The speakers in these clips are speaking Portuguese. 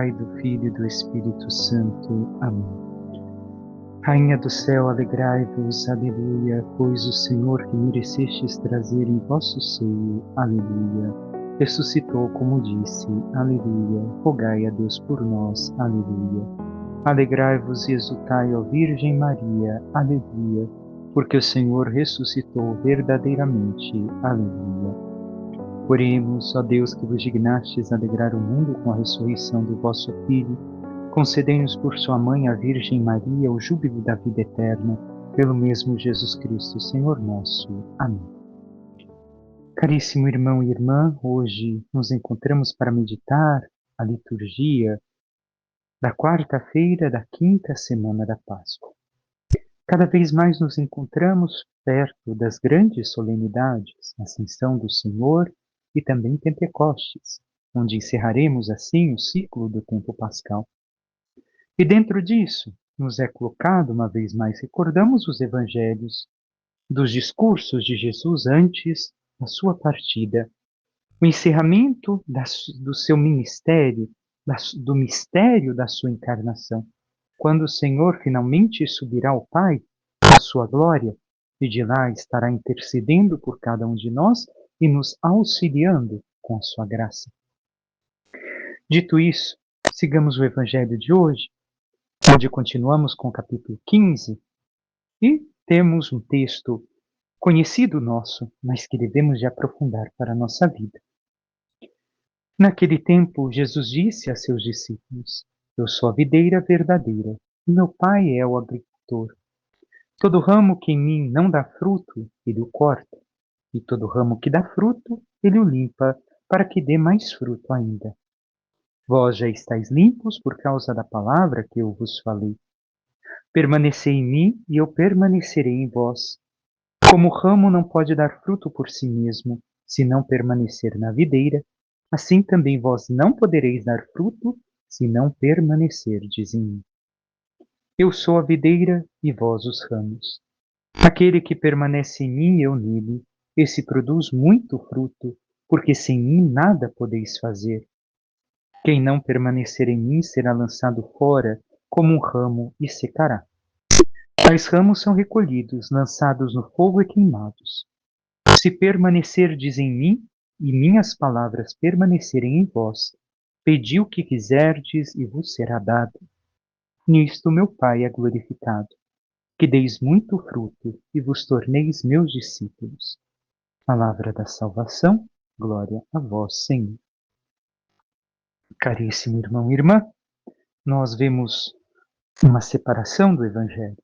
Pai, do Filho e do Espírito Santo. Amém. Rainha do céu, alegrai-vos, aleluia, pois o Senhor que merecestes trazer em vosso seio, aleluia, ressuscitou como disse, aleluia, rogai a Deus por nós, aleluia. Alegrai-vos e exultai, ó Virgem Maria, aleluia, porque o Senhor ressuscitou verdadeiramente, aleluia. Oremos, ó Deus, que vos dignastes alegrar o mundo com a ressurreição do vosso Filho, concedei-nos por sua mãe, a Virgem Maria, o júbilo da vida eterna, pelo mesmo Jesus Cristo, Senhor nosso. Amém. Caríssimo irmão e irmã, hoje nos encontramos para meditar a liturgia da quarta-feira da quinta semana da Páscoa. Cada vez mais nos encontramos perto das grandes solenidades, Ascensão do Senhor e também Pentecostes, onde encerraremos assim o ciclo do tempo pascal. E dentro disso, nos é colocado, uma vez mais, recordamos os evangelhos dos discursos de Jesus antes da sua partida, o encerramento do seu ministério, do mistério da sua encarnação, quando o Senhor finalmente subirá ao Pai, à sua glória, e de lá estará intercedendo por cada um de nós e nos auxiliando com a sua graça. Dito isso, sigamos o evangelho de hoje, onde continuamos com o capítulo 15 e temos um texto conhecido nosso, mas que devemos de aprofundar para a nossa vida. Naquele tempo, Jesus disse a seus discípulos: Eu sou a videira verdadeira, e meu Pai é o agricultor. Todo ramo que em mim não dá fruto, ele o corta, e todo ramo que dá fruto, ele o limpa, para que dê mais fruto ainda. Vós já estáis limpos por causa da palavra que eu vos falei. Permanecei em mim, e eu permanecerei em vós. Como o ramo não pode dar fruto por si mesmo, se não permanecer na videira, assim também vós não podereis dar fruto, se não permanecerdes em mim. Eu sou a videira e vós os ramos. Aquele que permanece em mim e eu nele, esse produz muito fruto, porque sem mim nada podeis fazer. Quem não permanecer em mim será lançado fora como um ramo e secará. Tais ramos são recolhidos, lançados no fogo e queimados. Se permanecerdes em mim, e minhas palavras permanecerem em vós, pedi o que quiserdes e vos será dado. Nisto meu Pai é glorificado, que deis muito fruto e vos torneis meus discípulos. Palavra da salvação, glória a vós, Senhor. Caríssimo irmão e irmã, nós vemos uma separação do Evangelho.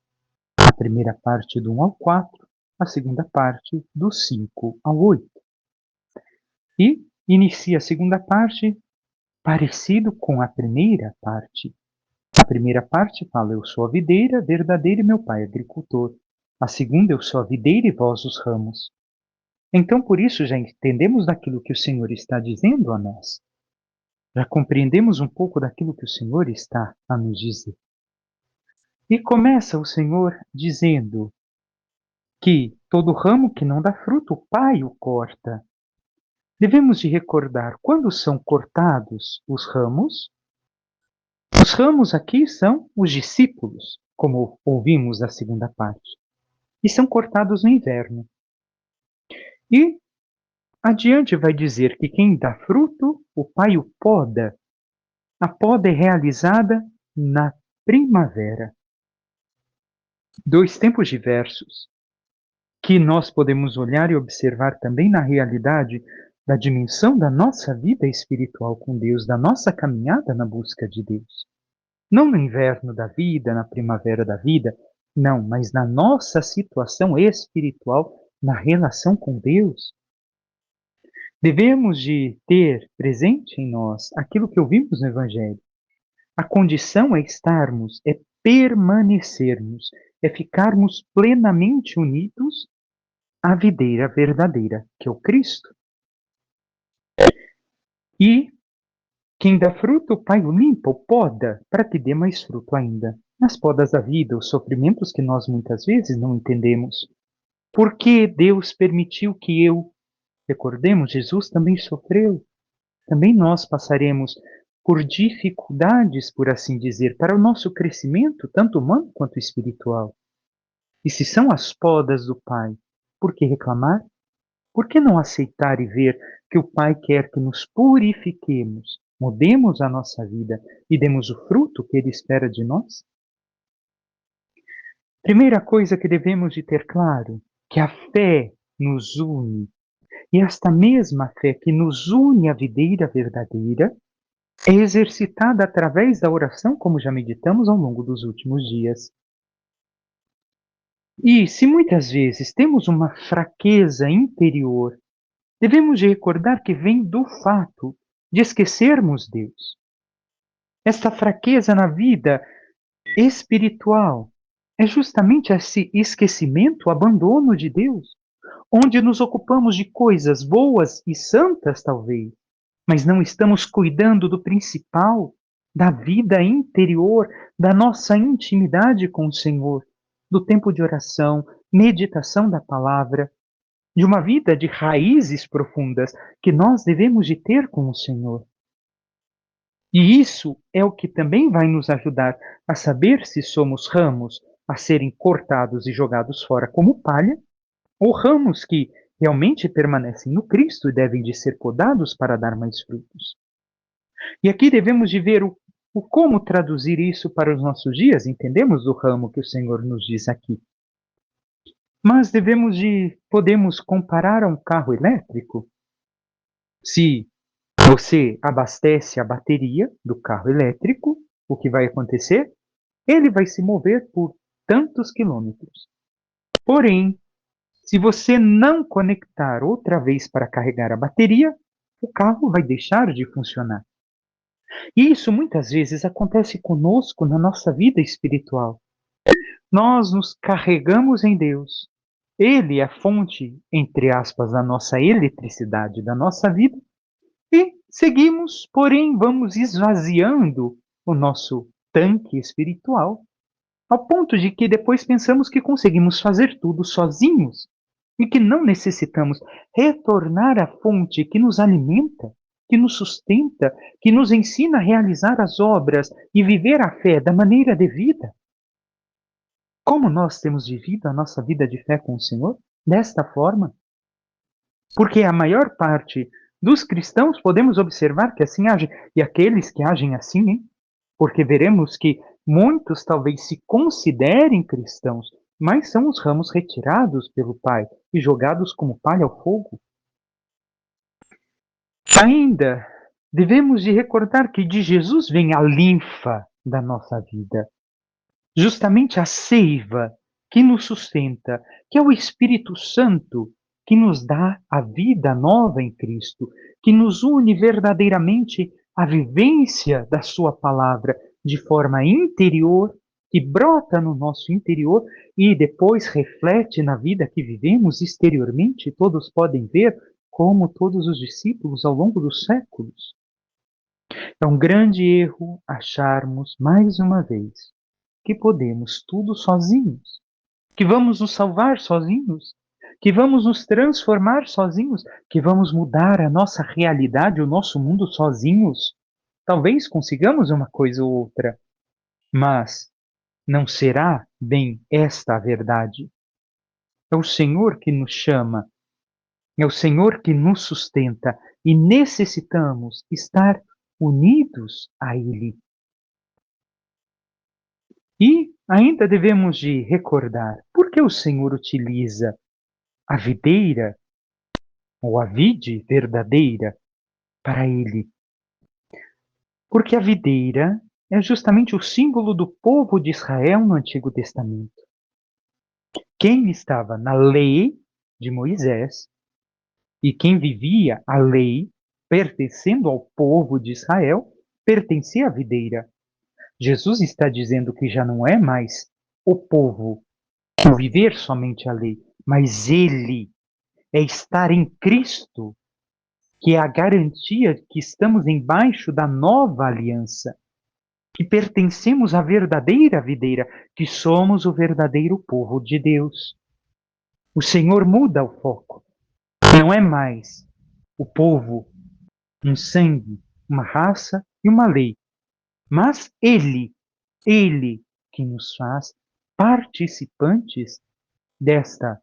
A primeira parte do 1 ao 4, a segunda parte do 5 ao 8. E inicia a segunda parte parecido com a primeira parte. A primeira parte fala: Eu sou a videira verdadeira e meu Pai é agricultor. A segunda: Eu sou a videira e vós os ramos. Então, por isso, já entendemos daquilo que o Senhor está dizendo a nós. Já compreendemos um pouco daquilo que o Senhor está a nos dizer. E começa o Senhor dizendo que todo ramo que não dá fruto, o Pai o corta. Devemos de recordar quando são cortados os ramos. Os ramos aqui são os discípulos, como ouvimos na segunda parte, e são cortados no inverno. E adiante vai dizer que quem dá fruto, o Pai o poda. A poda é realizada na primavera. Dois tempos diversos, que nós podemos olhar e observar também na realidade da dimensão da nossa vida espiritual com Deus, da nossa caminhada na busca de Deus. Não no inverno da vida, na primavera da vida, não, mas na nossa situação espiritual, na relação com Deus. Devemos de ter presente em nós aquilo que ouvimos no Evangelho. A condição é estarmos, é permanecermos, é ficarmos plenamente unidos à videira verdadeira, que é o Cristo. E quem dá fruto, o Pai o limpa, o poda, para que dê mais fruto ainda. Nas podas da vida, os sofrimentos que nós muitas vezes não entendemos. Por que Deus permitiu que recordemos, Jesus também sofreu. Também nós passaremos por dificuldades, por assim dizer, para o nosso crescimento, tanto humano quanto espiritual. E se são as podas do Pai, por que reclamar? Por que não aceitar e ver que o Pai quer que nos purifiquemos, mudemos a nossa vida e demos o fruto que Ele espera de nós? Primeira coisa que devemos de ter claro, que a fé nos une. E esta mesma fé que nos une à videira verdadeira é exercitada através da oração, como já meditamos ao longo dos últimos dias. E se muitas vezes temos uma fraqueza interior, devemos de recordar que vem do fato de esquecermos Deus. Esta fraqueza na vida espiritual é justamente esse esquecimento, o abandono de Deus, onde nos ocupamos de coisas boas e santas, talvez, mas não estamos cuidando do principal, da vida interior, da nossa intimidade com o Senhor, do tempo de oração, meditação da palavra, de uma vida de raízes profundas que nós devemos de ter com o Senhor. E isso é o que também vai nos ajudar a saber se somos ramos a serem cortados e jogados fora como palha, ou ramos que realmente permanecem no Cristo e devem de ser podados para dar mais frutos. E aqui devemos de ver o como traduzir isso para os nossos dias. Entendemos do ramo que o Senhor nos diz aqui. Mas podemos comparar a um carro elétrico. Se você abastece a bateria do carro elétrico, o que vai acontecer? Ele vai se mover por tantos quilômetros. Porém, se você não conectar outra vez para carregar a bateria, o carro vai deixar de funcionar. E isso muitas vezes acontece conosco na nossa vida espiritual. Nós nos carregamos em Deus. Ele é a fonte, entre aspas, da nossa eletricidade, da nossa vida. E seguimos, porém, vamos esvaziando o nosso tanque espiritual, ao ponto de que depois pensamos que conseguimos fazer tudo sozinhos e que não necessitamos retornar à fonte que nos alimenta, que nos sustenta, que nos ensina a realizar as obras e viver a fé da maneira devida. Como nós temos vivido a nossa vida de fé com o Senhor? Desta forma. Porque a maior parte dos cristãos podemos observar que assim agem, e aqueles que agem assim, hein? Porque veremos que muitos talvez se considerem cristãos, mas são os ramos retirados pelo Pai e jogados como palha ao fogo. Ainda devemos de recordar que de Jesus vem a linfa da nossa vida, justamente a seiva que nos sustenta, que é o Espírito Santo que nos dá a vida nova em Cristo, que nos une verdadeiramente à vivência da Sua palavra de forma interior, que brota no nosso interior e depois reflete na vida que vivemos exteriormente. Todos podem ver, como todos os discípulos ao longo dos séculos. É um grande erro acharmos, mais uma vez, que podemos tudo sozinhos, que vamos nos salvar sozinhos, que vamos nos transformar sozinhos, que vamos mudar a nossa realidade, o nosso mundo sozinhos. Talvez consigamos uma coisa ou outra, mas não será bem esta a verdade. É o Senhor que nos chama, é o Senhor que nos sustenta e necessitamos estar unidos a Ele. E ainda devemos de recordar por que o Senhor utiliza a videira ou a vide verdadeira para Ele. Porque a videira é justamente o símbolo do povo de Israel no Antigo Testamento. Quem estava na lei de Moisés e quem vivia a lei, pertencendo ao povo de Israel, pertencia à videira. Jesus está dizendo que já não é mais o povo o viver somente a lei, mas ele é estar em Cristo, que é a garantia que estamos embaixo da nova aliança, que pertencemos à verdadeira videira, que somos o verdadeiro povo de Deus. O Senhor muda o foco. Não é mais o povo, um sangue, uma raça e uma lei, mas Ele que nos faz participantes desta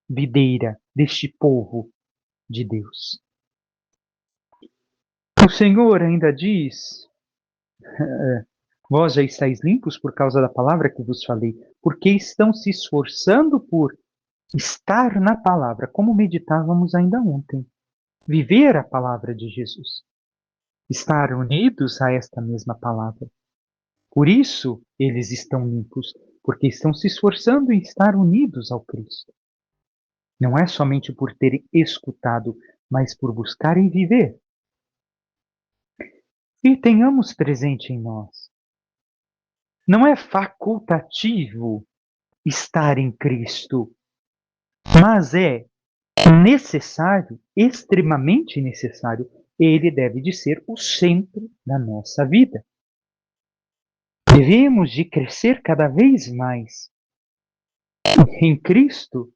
videira, deste povo de Deus. O Senhor ainda diz: vós já estáis limpos por causa da palavra que vos falei, porque estão se esforçando por estar na palavra, como meditávamos ainda ontem. Viver a palavra de Jesus. Estar unidos a esta mesma palavra. Por isso eles estão limpos, porque estão se esforçando em estar unidos ao Cristo. Não é somente por terem escutado, mas por buscarem viver. E tenhamos presente em nós. Não é facultativo estar em Cristo, mas é necessário, extremamente necessário. Ele deve de ser o centro da nossa vida. Devemos de crescer cada vez mais em Cristo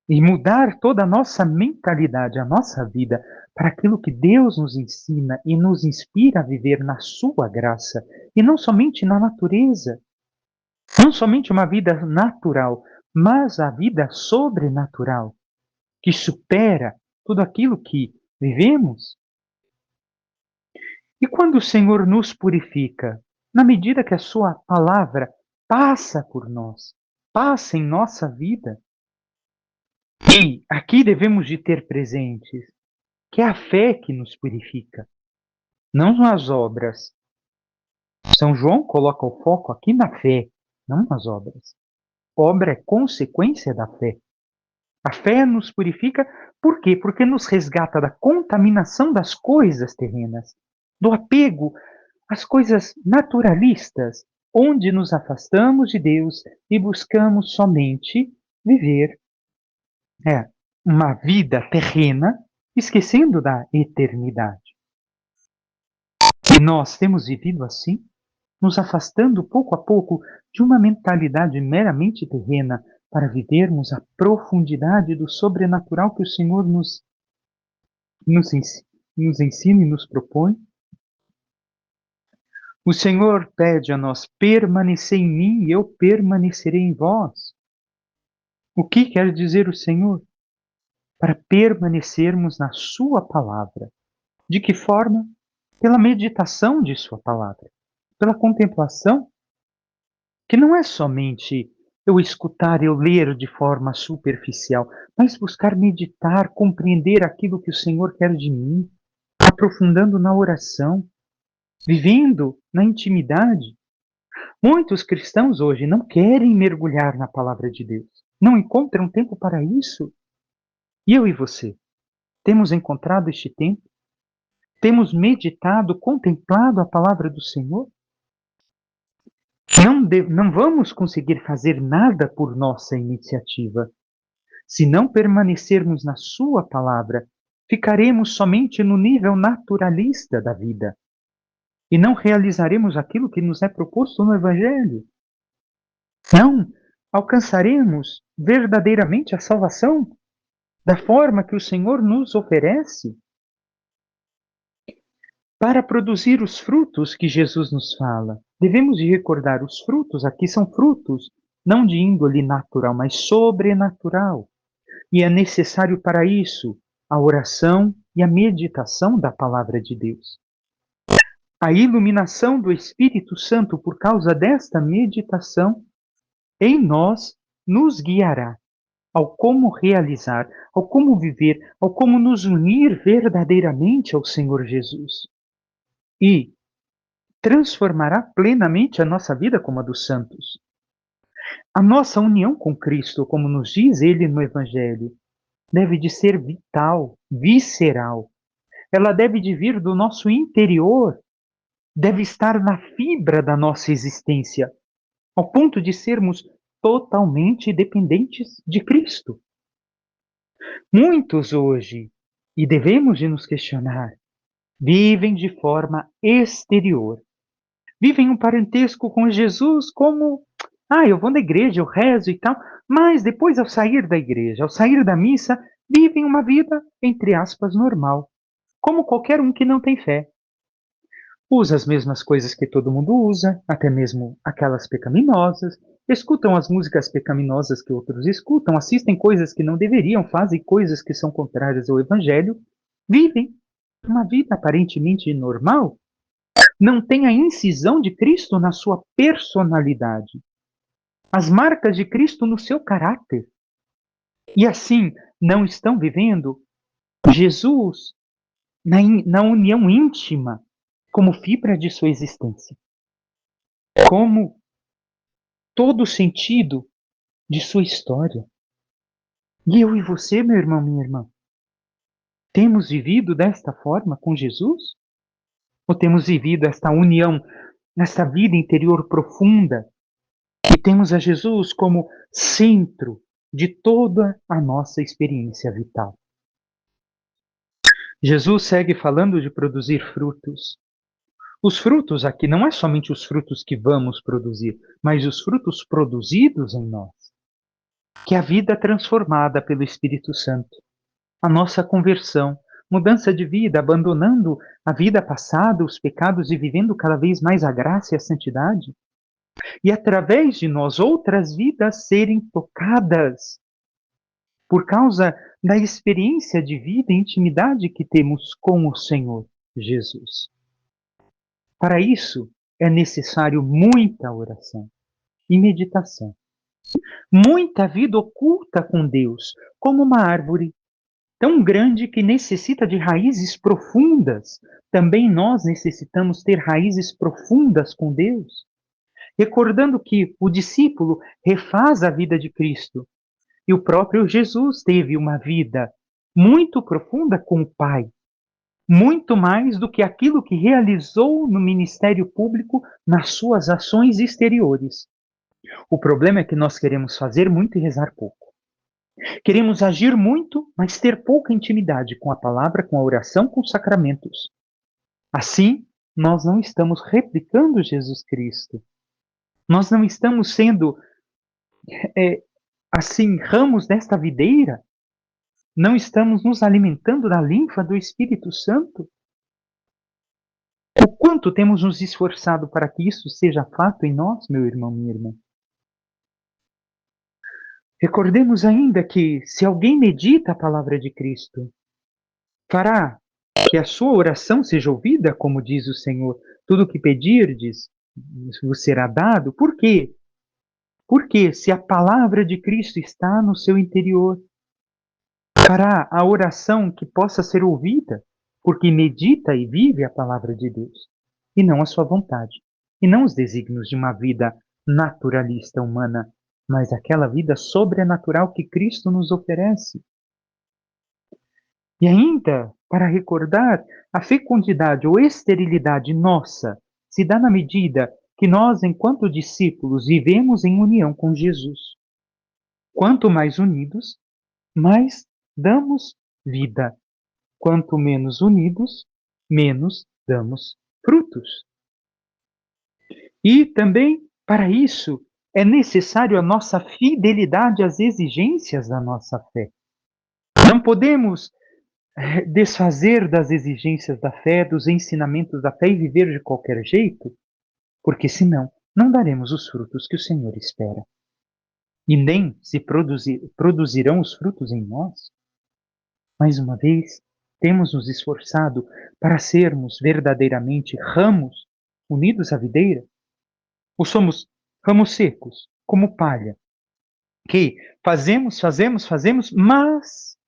e mudar toda a nossa mentalidade, a nossa vida, para aquilo que Deus nos ensina e nos inspira a viver na sua graça, e não somente na natureza, não somente uma vida natural, mas a vida sobrenatural, que supera tudo aquilo que vivemos. E quando o Senhor nos purifica, na medida que a sua palavra passa por nós, passa em nossa vida, e aqui devemos de ter presentes que é a fé que nos purifica, não as obras. São João coloca o foco aqui na fé, não nas obras. Obra é consequência da fé. A fé nos purifica por quê? Porque nos resgata da contaminação das coisas terrenas, do apego às coisas naturalistas, onde nos afastamos de Deus e buscamos somente viver uma vida terrena, esquecendo da eternidade. E nós temos vivido assim, nos afastando pouco a pouco de uma mentalidade meramente terrena para vivermos a profundidade do sobrenatural que o Senhor nos ensina e nos propõe. O Senhor pede a nós: permanecer em mim e eu permanecerei em vós. O que quer dizer o Senhor? Para permanecermos na sua palavra. De que forma? Pela meditação de sua palavra, pela contemplação, que não é somente eu escutar, eu ler de forma superficial, mas buscar meditar, compreender aquilo que o Senhor quer de mim, aprofundando na oração, vivendo na intimidade. Muitos cristãos hoje não querem mergulhar na palavra de Deus, não encontram tempo para isso. E eu e você, temos encontrado este tempo? Temos meditado, contemplado a palavra do Senhor? Não vamos conseguir fazer nada por nossa iniciativa. Se não permanecermos na Sua palavra, ficaremos somente no nível naturalista da vida e não realizaremos aquilo que nos é proposto no Evangelho. Não alcançaremos verdadeiramente a salvação da forma que o Senhor nos oferece. Para produzir os frutos que Jesus nos fala, devemos de recordar os frutos aqui são frutos não de índole natural, mas sobrenatural. E é necessário para isso a oração e a meditação da palavra de Deus. A iluminação do Espírito Santo por causa desta meditação em nós nos guiará ao como realizar, ao como viver, ao como nos unir verdadeiramente ao Senhor Jesus. E transformará plenamente a nossa vida como a dos santos. A nossa união com Cristo, como nos diz ele no Evangelho, deve de ser vital, visceral. Ela deve de vir do nosso interior, deve estar na fibra da nossa existência, ao ponto de sermos totalmente dependentes de Cristo. Muitos hoje, e devemos de nos questionar, vivem de forma exterior. Vivem um parentesco com Jesus como, eu vou na igreja, eu rezo e tal, mas depois ao sair da igreja, ao sair da missa, vivem uma vida, entre aspas, normal, como qualquer um que não tem fé. usa as mesmas coisas que todo mundo usa, até mesmo aquelas pecaminosas, escutam as músicas pecaminosas que outros escutam, assistem coisas que não deveriam, fazem coisas que são contrárias ao Evangelho, vivem uma vida aparentemente normal, não tem a incisão de Cristo na sua personalidade, as marcas de Cristo no seu caráter. E assim não estão vivendo Jesus na união íntima como fibra de sua existência, como todo o sentido de sua história. E eu e você, meu irmão, minha irmã, temos vivido desta forma com Jesus? Ou temos vivido esta união, esta vida interior profunda, e temos a Jesus como centro de toda a nossa experiência vital? Jesus segue falando de produzir frutos. Os frutos aqui não é somente os frutos que vamos produzir, mas os frutos produzidos em nós, que é a vida transformada pelo Espírito Santo, a nossa conversão, mudança de vida, abandonando a vida passada, os pecados e vivendo cada vez mais a graça e a santidade, e através de nós outras vidas serem tocadas por causa da experiência de vida e intimidade que temos com o Senhor Jesus. Para isso, é necessário muita oração e meditação. Muita vida oculta com Deus, como uma árvore tão grande que necessita de raízes profundas. Também nós necessitamos ter raízes profundas com Deus. Recordando que o discípulo refaz a vida de Cristo e o próprio Jesus teve uma vida muito profunda com o Pai, muito mais do que aquilo que realizou no ministério público nas suas ações exteriores. O problema é que nós queremos fazer muito e rezar pouco. Queremos agir muito, mas ter pouca intimidade com a palavra, com a oração, com os sacramentos. Assim, nós não estamos replicando Jesus Cristo. Nós não estamos sendo, assim, ramos desta videira. Não estamos nos alimentando da linfa do Espírito Santo. O quanto temos nos esforçado para que isso seja fato em nós, meu irmão, minha irmã? Recordemos ainda que, se alguém medita a palavra de Cristo, fará que a sua oração seja ouvida, como diz o Senhor. Tudo o que pedirdes vos será dado. Por quê? Porque se a palavra de Cristo está no seu interior, fará a oração que possa ser ouvida, porque medita e vive a palavra de Deus, e não a sua vontade, e não os desígnios de uma vida naturalista humana, mas aquela vida sobrenatural que Cristo nos oferece. E ainda, para recordar, a fecundidade ou esterilidade nossa se dá na medida que nós, enquanto discípulos, vivemos em união com Jesus. Quanto mais unidos, mais damos vida. Quanto menos unidos, menos damos frutos. E também, para isso, é necessário a nossa fidelidade às exigências da nossa fé. Não podemos desfazer das exigências da fé, dos ensinamentos da fé e viver de qualquer jeito, porque senão não daremos os frutos que o Senhor espera. E nem se produzirão os frutos em nós. Mais uma vez, temos nos esforçado para sermos verdadeiramente ramos unidos à videira? Ou somos ramos secos, como palha, que fazemos, mas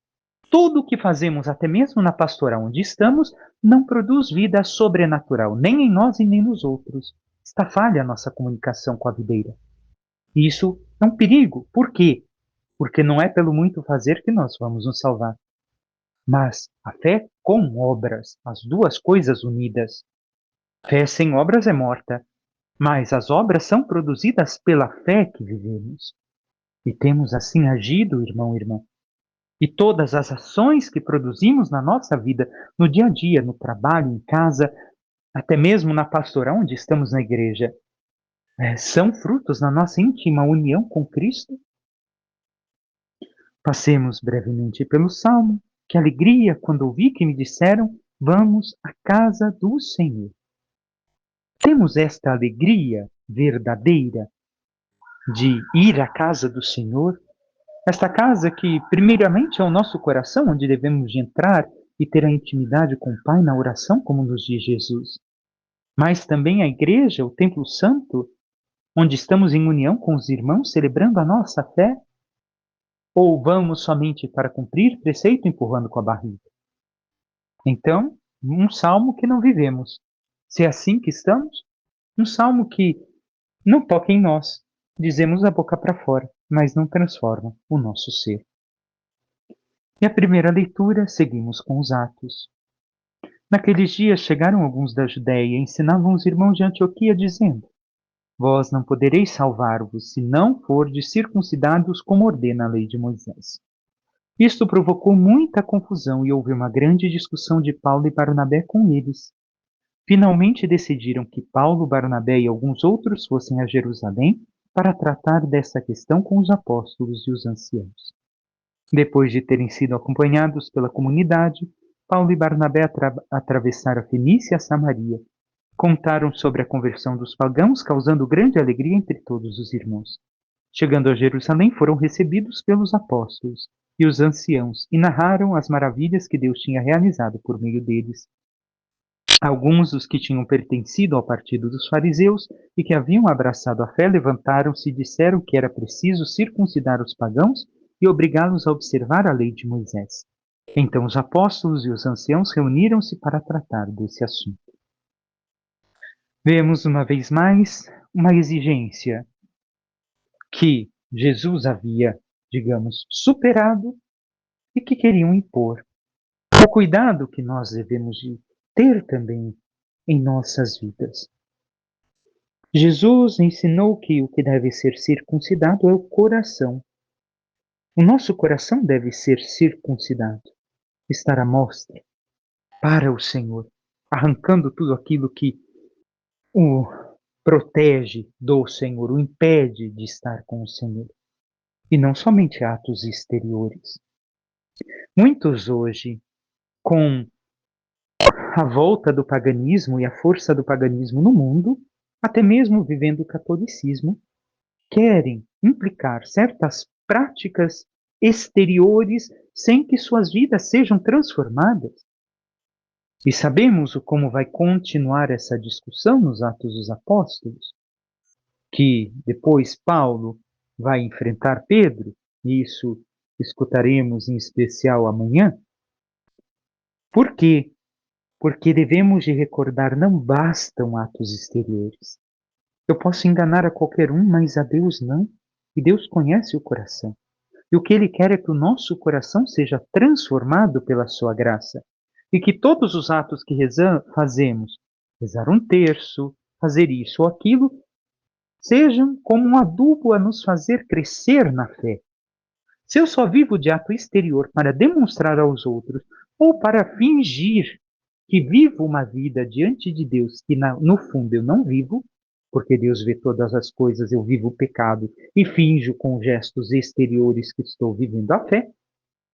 tudo o que fazemos, até mesmo na pastoral onde estamos, não produz vida sobrenatural, nem em nós e nem nos outros. Está falha a nossa comunicação com a videira. E isso é um perigo. Por quê? Porque não é pelo muito fazer que nós vamos nos salvar, mas a fé com obras, as duas coisas unidas. Fé sem obras é morta, mas as obras são produzidas pela fé que vivemos. E temos assim agido, irmão e irmã. E todas as ações que produzimos na nossa vida, no dia a dia, no trabalho, em casa, até mesmo na pastoral onde estamos na igreja, são frutos da nossa íntima união com Cristo? Passemos brevemente pelo Salmo. Que alegria quando ouvi que me disseram: vamos à casa do Senhor. Temos esta alegria verdadeira de ir à casa do Senhor, esta casa que primeiramente é o nosso coração, onde devemos de entrar e ter a intimidade com o Pai na oração, como nos diz Jesus. Mas também a igreja, o templo santo, onde estamos em união com os irmãos, celebrando a nossa fé? Ou vamos somente para cumprir preceito empurrando com a barriga? Então, um salmo que não vivemos. Se é assim que estamos, um salmo que não toca em nós, dizemos a boca para fora, mas não transforma o nosso ser. E a primeira leitura, seguimos com os Atos. Naqueles dias chegaram alguns da Judéia e ensinavam os irmãos de Antioquia, dizendo: Vós não podereis salvar-vos se não fordes circuncidados como ordena a lei de Moisés. Isto provocou muita confusão e houve uma grande discussão de Paulo e Barnabé com eles. Finalmente decidiram que Paulo, Barnabé e alguns outros fossem a Jerusalém para tratar dessa questão com os apóstolos e os anciãos. Depois de terem sido acompanhados pela comunidade, Paulo e Barnabé atravessaram a Fenícia e a Samaria. Contaram sobre a conversão dos pagãos, causando grande alegria entre todos os irmãos. Chegando a Jerusalém, foram recebidos pelos apóstolos e os anciãos e narraram as maravilhas que Deus tinha realizado por meio deles. Alguns dos que tinham pertencido ao partido dos fariseus e que haviam abraçado a fé levantaram-se e disseram que era preciso circuncidar os pagãos e obrigá-los a observar a lei de Moisés. Então os apóstolos e os anciãos reuniram-se para tratar desse assunto. Vemos uma vez mais uma exigência que Jesus havia, digamos, superado e que queriam impor. O cuidado que nós devemos de ter também em nossas vidas. Jesus ensinou que o que deve ser circuncidado é o coração. O nosso coração deve ser circuncidado, estar à mostra para o Senhor, arrancando tudo aquilo que o protege do Senhor, o impede de estar com o Senhor. E não somente atos exteriores. Muitos hoje, com a volta do paganismo e a força do paganismo no mundo, até mesmo vivendo o catolicismo, querem implicar certas práticas exteriores sem que suas vidas sejam transformadas. E sabemos como vai continuar essa discussão nos Atos dos Apóstolos, que depois Paulo vai enfrentar Pedro, e isso escutaremos em especial amanhã. Por quê? Porque devemos de recordar, não bastam atos exteriores. Eu posso enganar a qualquer um, mas a Deus não. E Deus conhece o coração. E o que Ele quer é que o nosso coração seja transformado pela sua graça. E que todos os atos que fazemos, rezar um terço, fazer isso ou aquilo, sejam como um adubo a nos fazer crescer na fé. Se eu só vivo de ato exterior para demonstrar aos outros, ou para fingir que vivo uma vida diante de Deus que no fundo eu não vivo, porque Deus vê todas as coisas, eu vivo o pecado e finjo com gestos exteriores que estou vivendo a fé,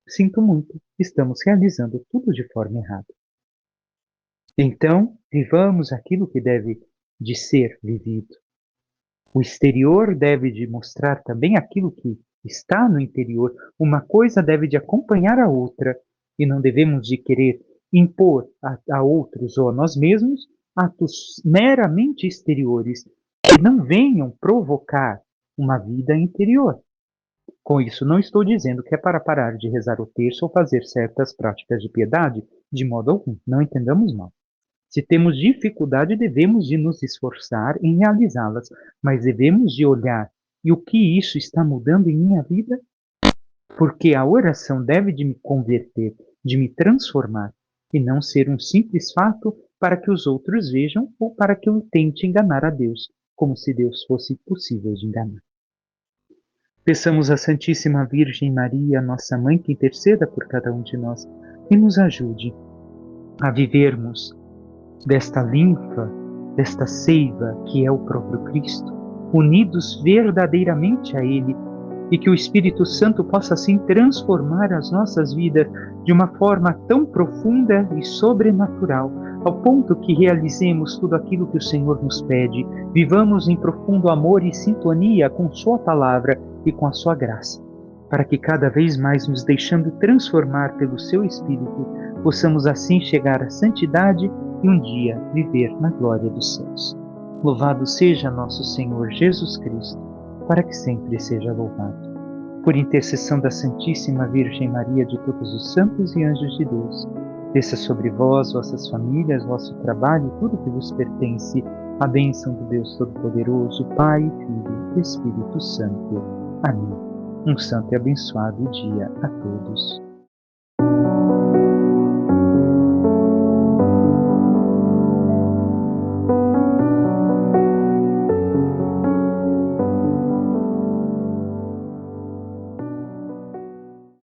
sinto muito, estamos realizando tudo de forma errada. Então, vivamos aquilo que deve de ser vivido. O exterior deve de mostrar também aquilo que está no interior. Uma coisa deve de acompanhar a outra e não devemos de querer impor a outros ou a nós mesmos atos meramente exteriores que não venham provocar uma vida interior. Com isso, não estou dizendo que é para parar de rezar o terço ou fazer certas práticas de piedade, de modo algum, não entendamos mal. Se temos dificuldade, devemos de nos esforçar em realizá-las, mas devemos de olhar e o que isso está mudando em minha vida? Porque a oração deve de me converter, de me transformar, e não ser um simples fato para que os outros vejam ou para que eu tente enganar a Deus, como se Deus fosse possível de enganar. Peçamos à Santíssima Virgem Maria, nossa Mãe, que interceda por cada um de nós e nos ajude a vivermos desta linfa, desta seiva que é o próprio Cristo, unidos verdadeiramente a Ele, e que o Espírito Santo possa assim transformar as nossas vidas de uma forma tão profunda e sobrenatural, ao ponto que realizemos tudo aquilo que o Senhor nos pede, vivamos em profundo amor e sintonia com Sua palavra e com a Sua graça, para que cada vez mais nos deixando transformar pelo Seu Espírito, possamos assim chegar à santidade e um dia viver na glória dos céus. Louvado seja nosso Senhor Jesus Cristo, para que sempre seja louvado. Por intercessão da Santíssima Virgem Maria, de todos os santos e anjos de Deus, desça sobre vós, vossas famílias, vosso trabalho e tudo que vos pertence, a bênção do Deus Todo-Poderoso, Pai, Filho e Espírito Santo. Amém. Um santo e abençoado dia a todos.